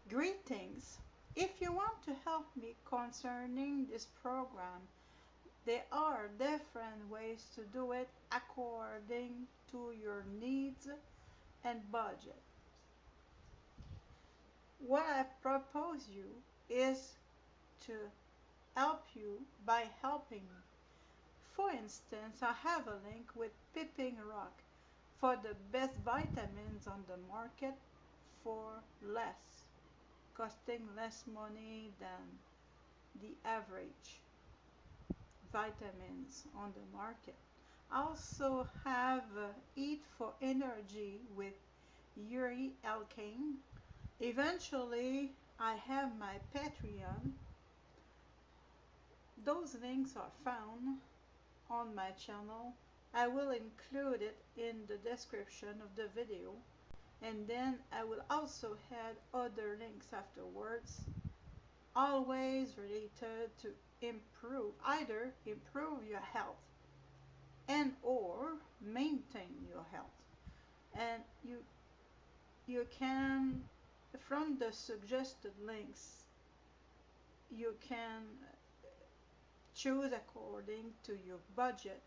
Greetings. If you want to help me concerning this program, there are different ways to do it according to your needs and budget. What I propose you is to help you by helping me. For instance, I have a link with Peeping Rock for the best vitamins on the market for less, costing less money than the average vitamins on the market. I also have Eat for Energy with Yuri Elkane. Eventually, I have my Patreon. Those links are found on my channel. I will include it in the description of the video, and then I will also add other links afterwards, always related to either improve your health and or maintain your health. And you can, from the suggested links, you can choose according to your budget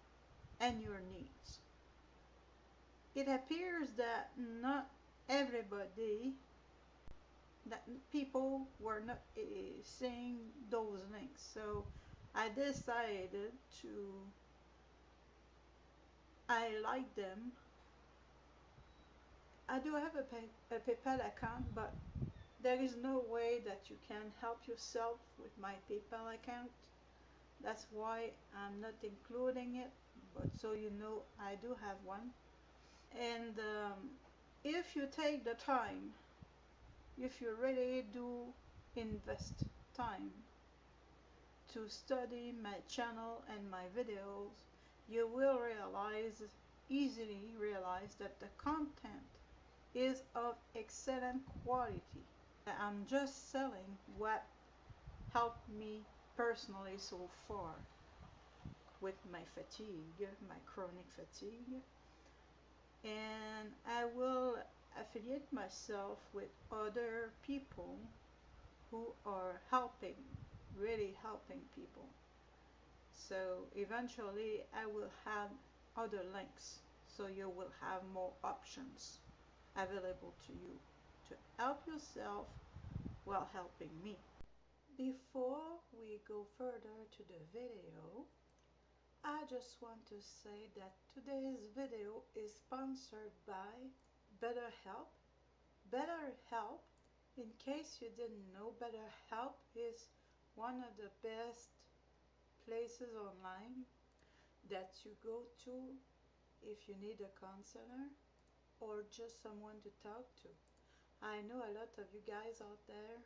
and your needs. It appears that not everybody, that people were not seeing those links, so I decided to highlight them. I do have a PayPal account, but there is no way that you can help yourself with my PayPal account. That's why I'm not including it, but so you know I do have one. And if you take the time, if you really do invest time to study my channel and my videos, you will easily realize that the content is of excellent quality. I'm just selling what helped me personally so far with my fatigue, my chronic fatigue. And I will affiliate myself with other people who are really helping people. So eventually I will have other links, so you will have more options available to you to help yourself while helping me. Before we go further to the video, I just want to say that today's video is sponsored by BetterHelp. BetterHelp, in case you didn't know, BetterHelp is one of the best places online that you go to if you need a counselor or just someone to talk to. I know a lot of you guys out there,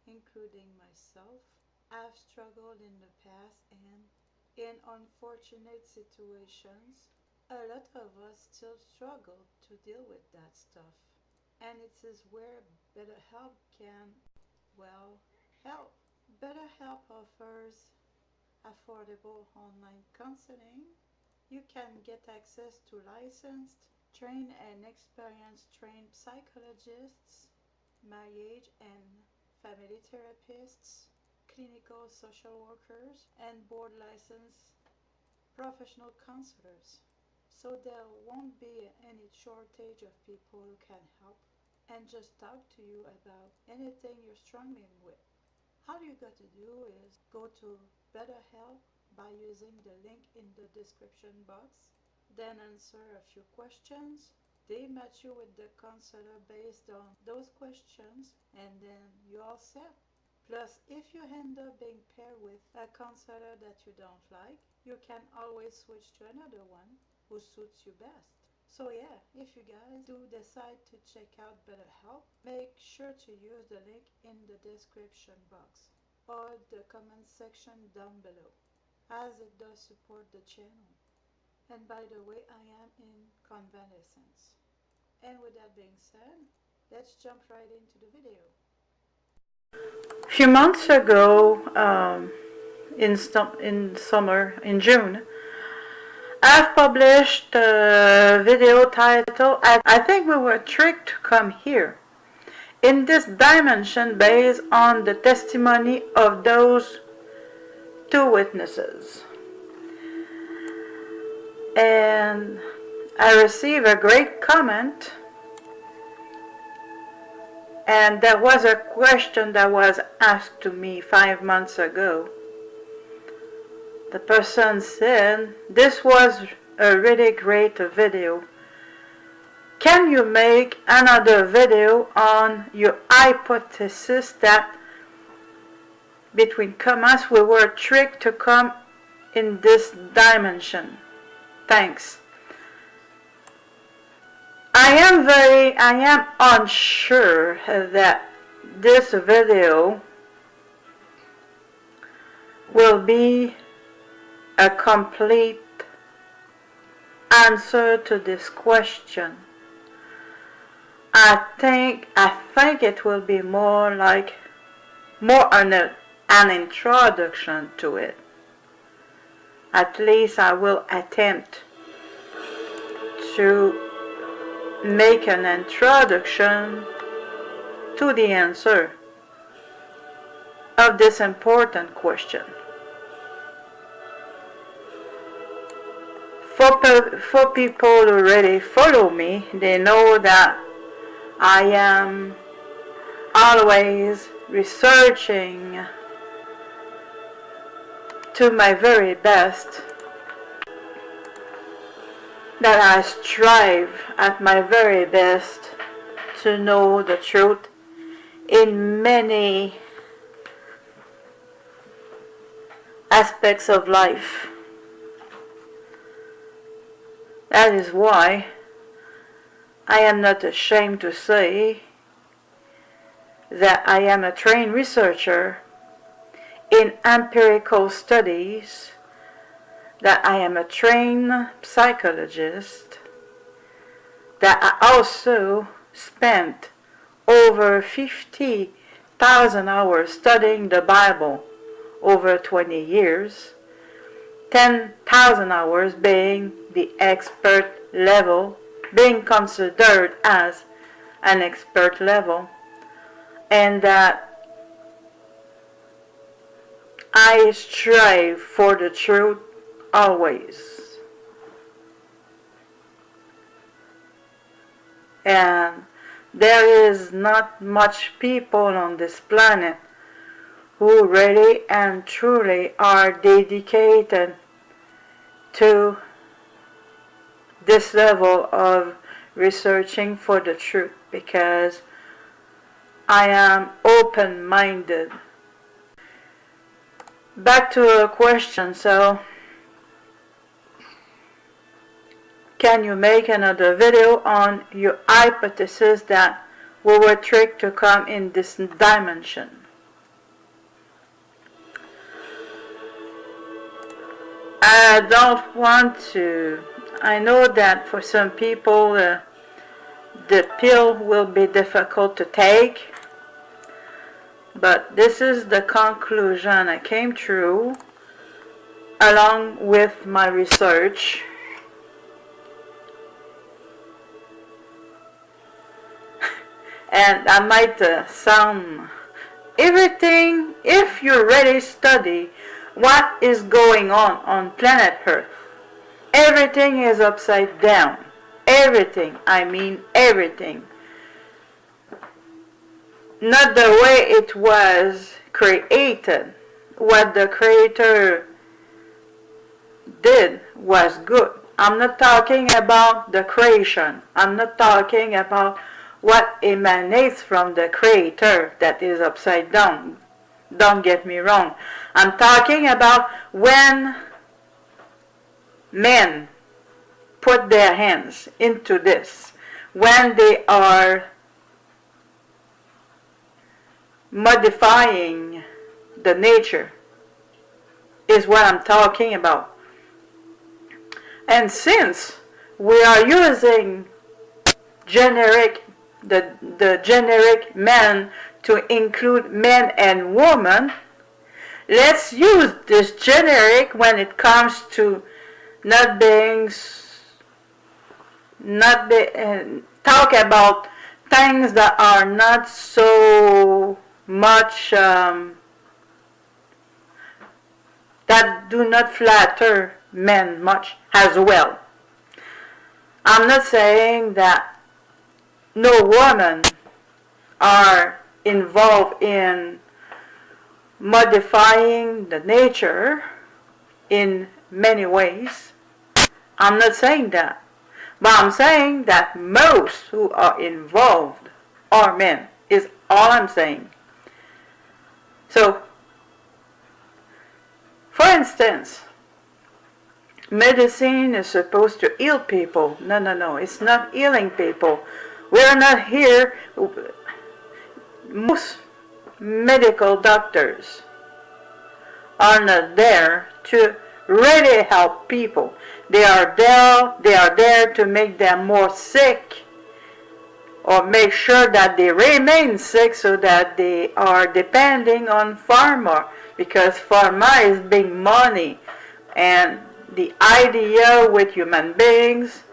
including myself, have struggled in the past, and in unfortunate situations, a lot of us still struggle to deal with that stuff. And it is where BetterHelp can, well, help. BetterHelp offers affordable online counseling. You can get access to licensed, trained and experienced trained psychologists, marriage and family therapists, clinical social workers, and board licensed professional counselors. So there won't be any shortage of people who can help and just talk to you about anything you're struggling with. All you got to do is go to BetterHelp by using the link in the description box, then answer a few questions. They match you with the counselor based on those questions, and then you're all set. Plus, if you end up being paired with a counselor that you don't like, you can always switch to another one who suits you best. So yeah, if you guys do decide to check out BetterHelp, make sure to use the link in the description box or the comment section down below, as it does support the channel. And by the way, I am in convalescence. And with that being said, let's jump right into the video. A few months ago, in June, I've published a video titled, I Think We Were Tricked to Come Here. in this dimension based on the testimony of those two witnesses. And I received a great comment, and there was a question that was asked to me 5 months ago. The person said, "This was a really great video. Can you make another video on your hypothesis that, between commas, we were tricked to come in this dimension? Thanks." I am unsure that this video will be a complete answer to this question. I think it will be more an introduction to it. At least I will attempt to make an introduction to the answer of this important question. For people who already follow me, they know that I am always researching to my very best, that I strive at my very best to know the truth in many aspects of life. That is why I am not ashamed to say that I am a trained researcher in empirical studies, that I am a trained psychologist, that I also spent over 50,000 hours studying the Bible over 20 years, 10,000 hours being the expert level, being considered as an expert level, and that I strive for the truth always. And there is not much people on this planet who really and truly are dedicated to this level of researching for the truth, because I am open-minded. Back to a question. So, can you make another video on your hypothesis that we were tricked to come in this dimension? I don't want to. I know that for some people the pill will be difficult to take, but this is the conclusion I came to along with my research. And I might sound everything, if you really study what is going on planet Earth, everything is upside down. Everything, I mean everything. Not the way it was created. What the Creator did was good. I'm not talking about the creation. I'm not talking about what emanates from the Creator that is upside down. Don't get me wrong. I'm talking about when men put their hands into this, when they are modifying the nature, is what I'm talking about. And since we are using the generic man to include men and women, let's use this generic when it comes to talk about things that are not so much, that do not flatter men much as well. I'm not saying that no women are involved in modifying the nature in many ways. I'm not saying that. But I'm saying that most who are involved are men, is all I'm saying. So, for instance, medicine is supposed to heal people. No, it's not healing people. We're not here. Most medical doctors are not there to really help people. They are there to make them more sick, or make sure that they remain sick so that they are depending on pharma, because pharma is big money. And the idea with human beings,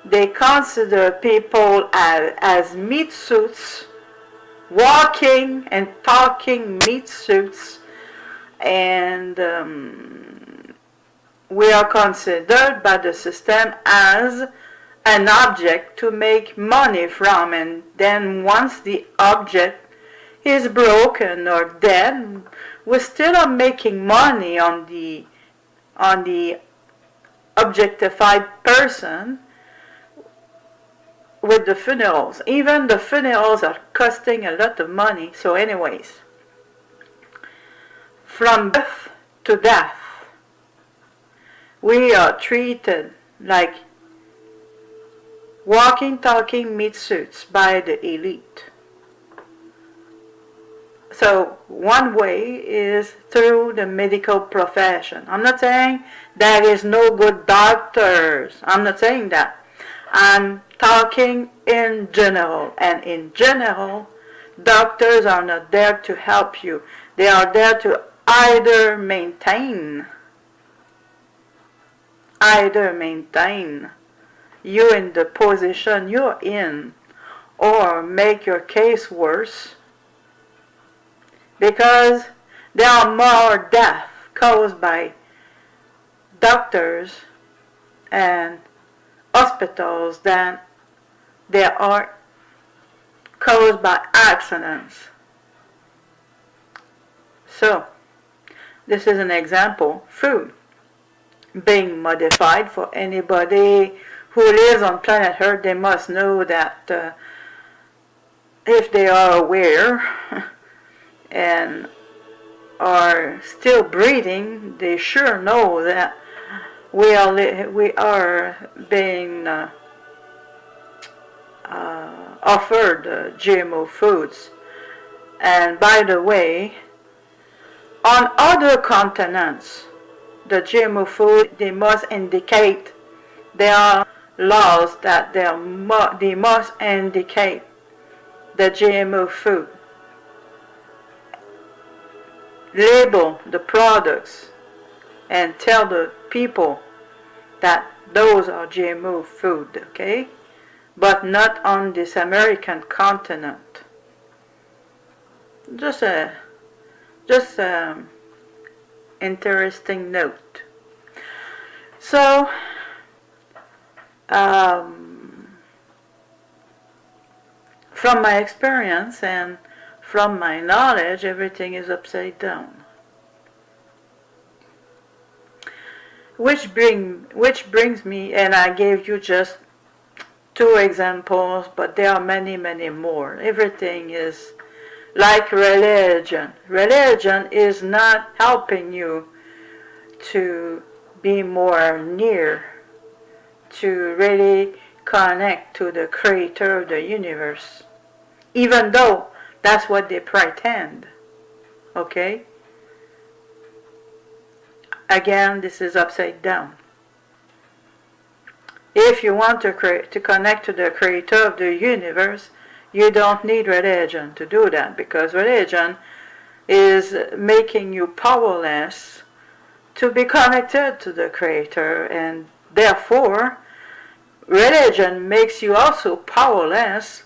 they consider people as meat suits, walking and talking meat suits, and we are considered by the system as an object to make money from, and then once the object is broken or dead, we still are making money on the objectified person with the funerals. Even the funerals are costing a lot of money. So anyways, from birth to death, we are treated like walking, talking meat suits by the elite. So one way is through the medical profession. I'm not saying there is no good doctors. I'm not saying that. I'm talking in general. And in general, doctors are not there to help you. They are there to either maintain you in the position you're in, or make your case worse, because there are more deaths caused by doctors and hospitals than there are caused by accidents. So, this is an example. Food being modified. For anybody who lives on planet Earth, they must know that if they are aware and are still breathing, they sure know that we are being offered GMO foods. And by the way, on other continents, the GMO food, they must indicate, there are laws that they must indicate the GMO food. Label the products and tell the people that those are GMO food, okay? But not on this American continent. Just interesting note. So, from my experience and from my knowledge, everything is upside down. Which brings me, and I gave you just 2 examples, but there are many, many more. Everything is like religion. Religion is not helping you to be more near, to really connect to the creator of the universe, even though that's what they pretend. Okay? Again, this is upside down. If you want to connect to the creator of the universe, you don't need religion to do that, because religion is making you powerless to be connected to the creator, and therefore religion makes you also powerless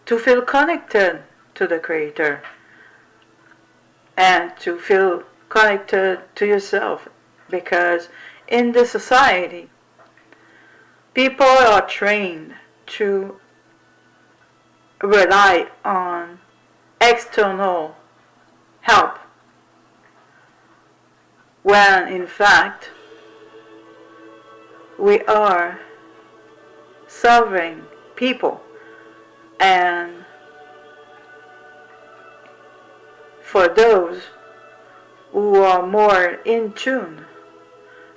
to feel connected to the Creator and to feel connected to yourself, because in this society people are trained to rely on external help, when in fact we are serving people. And for those who are more in tune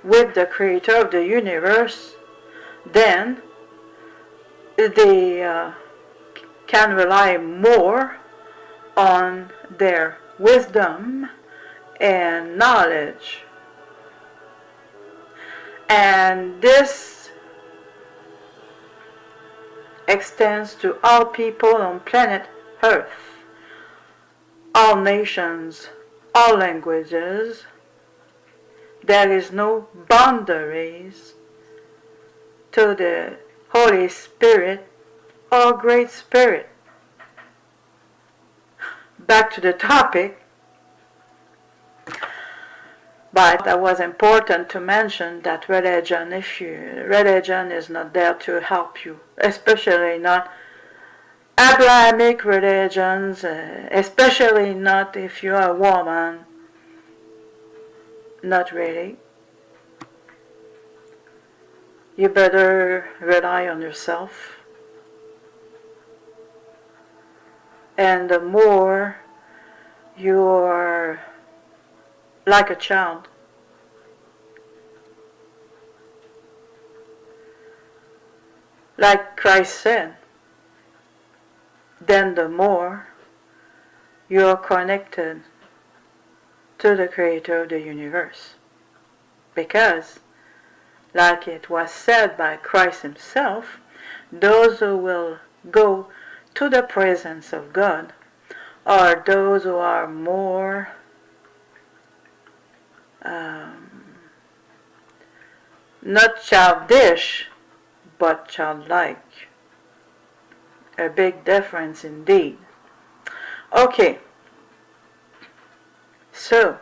with the Creator of the universe, then they can rely more on their wisdom and knowledge. And this extends to all people on planet Earth, all nations, all languages. There is no boundaries to the Holy Spirit or Great Spirit. Back to the topic, but it was important to mention that religion is not there to help you, especially not Abrahamic religions, especially not if you are a woman. Not really. You better rely on yourself. And the more you're like a child, like Christ said, then the more you're connected to the Creator of the universe. Because, like it was said by Christ himself, those who will go to the presence of God are those who are more not childish, but childlike. A big difference indeed. Okay, so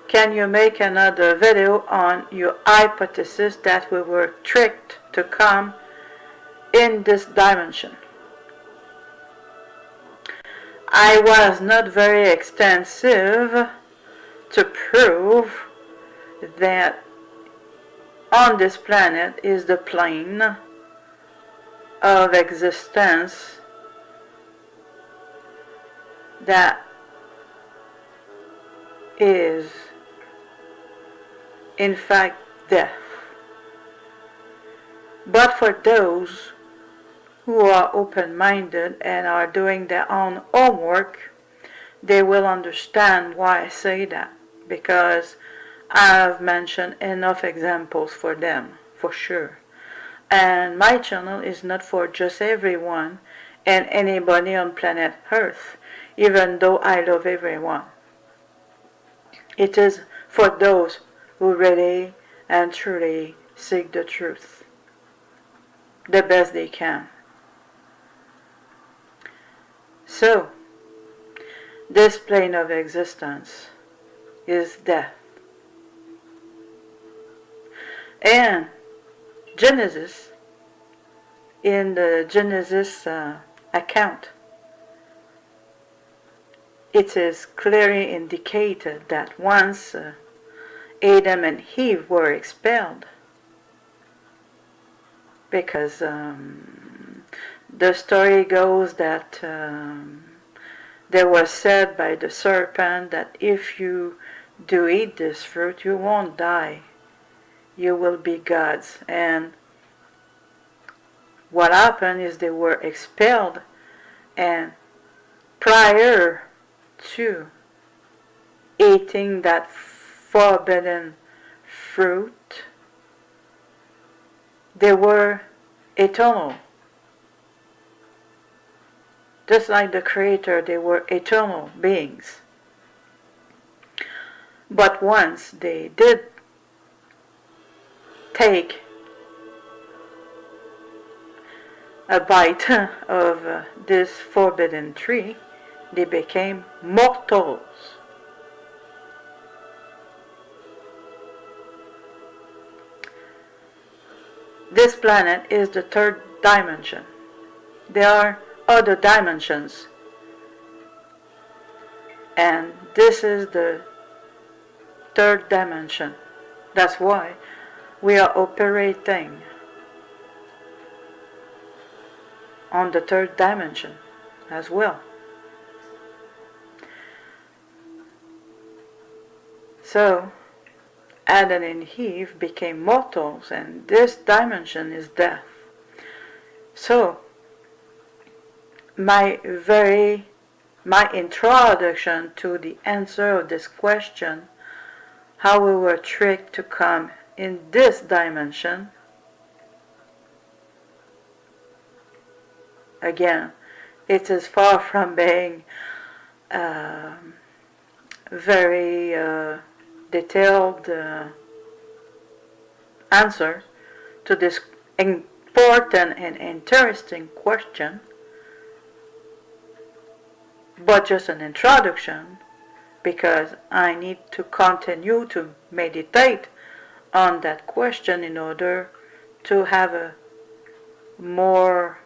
can you make another video on your hypothesis that we were tricked to come in this dimension? I was not very extensive to prove that on this planet is the plane of existence that is in fact death. But for those who are open-minded and are doing their own homework, they will understand why I say that, because I've mentioned enough examples for them, for sure. And my channel is not for just everyone and anybody on planet Earth, even though I love everyone. It is for those who really and truly seek the truth the best they can. So, this plane of existence is death. And Genesis, in the Genesis account, it is clearly indicated that once Adam and Eve were expelled, because the story goes that there was said by the serpent that if you do eat this fruit, you won't die. You will be gods. And what happened is they were expelled, and prior to eating that forbidden fruit, they were eternal. Just like the Creator, they were eternal beings. But once they did take a bite of this forbidden tree, they became mortals. This planet is the third dimension. There are other dimensions, and this is the third dimension. That's why we are operating on the third dimension as well. So Adam and Eve became mortals, and this dimension is death. So my introduction to the answer of this question, how we were tricked to come in this dimension, again, it is far from being very detailed answer to this important and interesting question, but just an introduction, because I need to continue to meditate on that question in order to have a more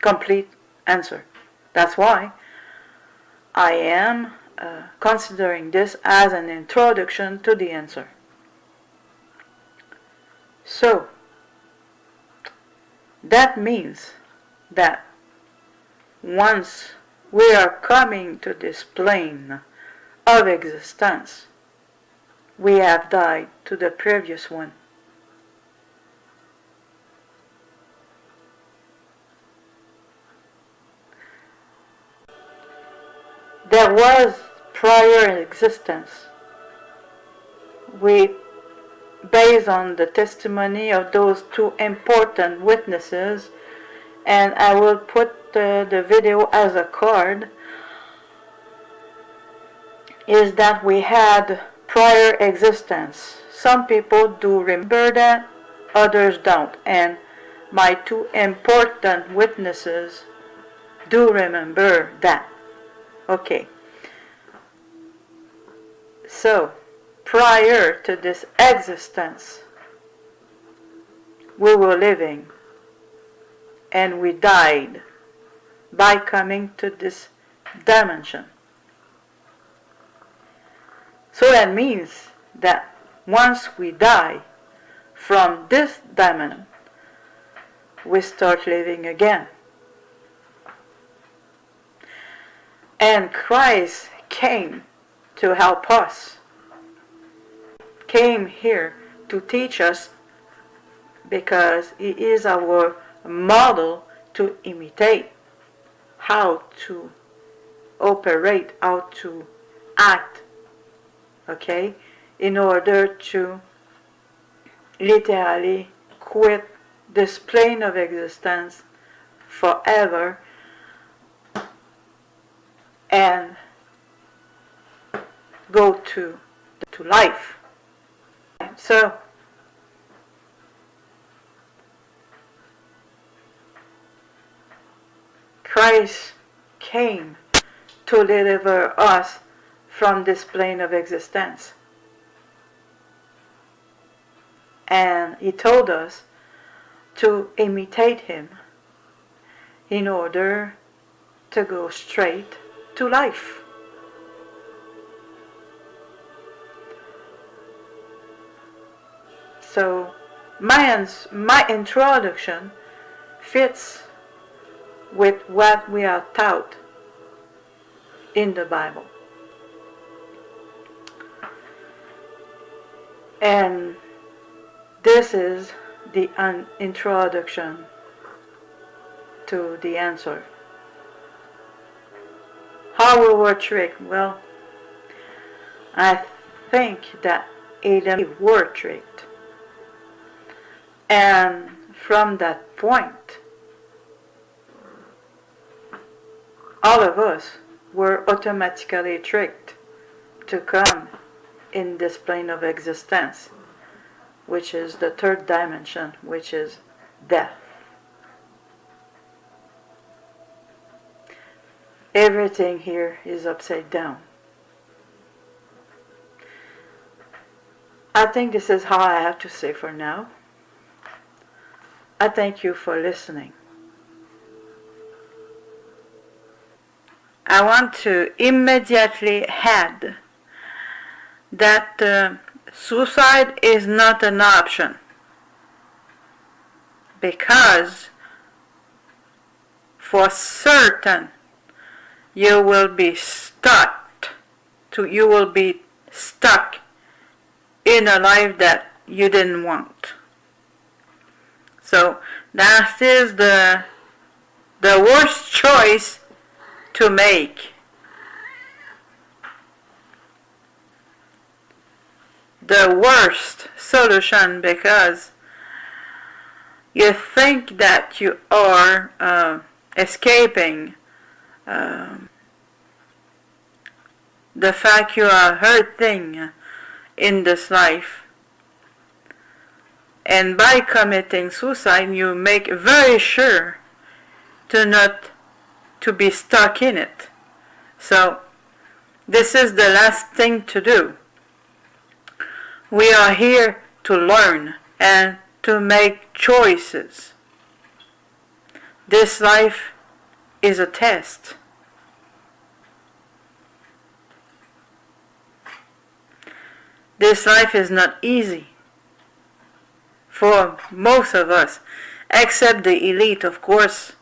complete answer. That's why I am considering this as an introduction to the answer. So that means that once we are coming to this plane of existence, we have died to the previous one. There was prior existence. Based on the testimony of those two important witnesses, and I will put the video as a card, is that we had prior existence. Some people do remember that, others don't, and my two important witnesses do remember that. Okay, so prior to this existence, we were living, and we died by coming to this dimension. So that means that once we die from this dimension, we start living again. And Christ came to help us, came here to teach us, because He is our model to imitate, how to operate, how to act, okay, in order to literally quit this plane of existence forever and go to life. So Christ came to deliver us from this plane of existence. And He told us to imitate Him in order to go straight to life. So my introduction fits with what we are taught in the Bible. And this is the introduction to the answer. How we were tricked? Well, I think that Adam and Eve were tricked. And from that point, all of us were automatically tricked to come in this plane of existence. which is the third dimension, which is death. Everything here is upside down. I think this is all I have to say for now. I thank you for listening. I want to immediately add that suicide is not an option, because for certain you will be stuck in a life that you didn't want. So that is the worst choice to make. The worst solution, because you think that you are escaping the fact you are hurting in this life, and by committing suicide you make very sure to be stuck in it. So this is the last thing to do. We are here to learn and to make choices. This life is a test. This life is not easy for most of us, except the elite, of course,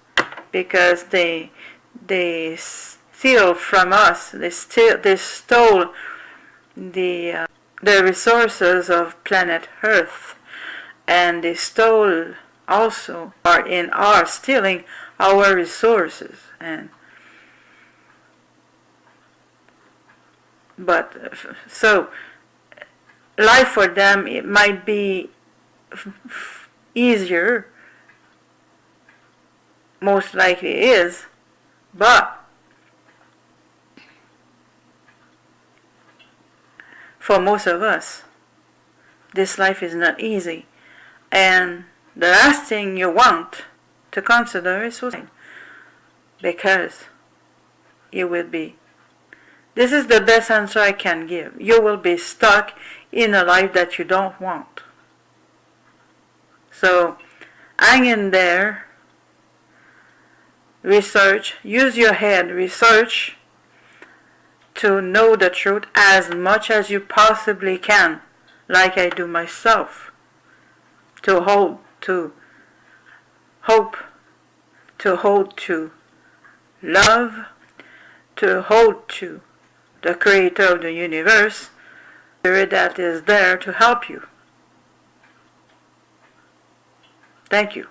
because they steal from us. They stole the resources of planet Earth, and they stole also are stealing our resources. So life for them, it might be easier, most likely it is, but for most of us, this life is not easy, and the last thing you want to consider is suicide, because you will be, this is the best answer I can give, you will be stuck in a life that you don't want. So hang in there, research, use your head, research to know the truth as much as you possibly can, like I do myself, to hold to hope, to hold to love, to hold to the creator of the universe, that is there to help you. Thank you.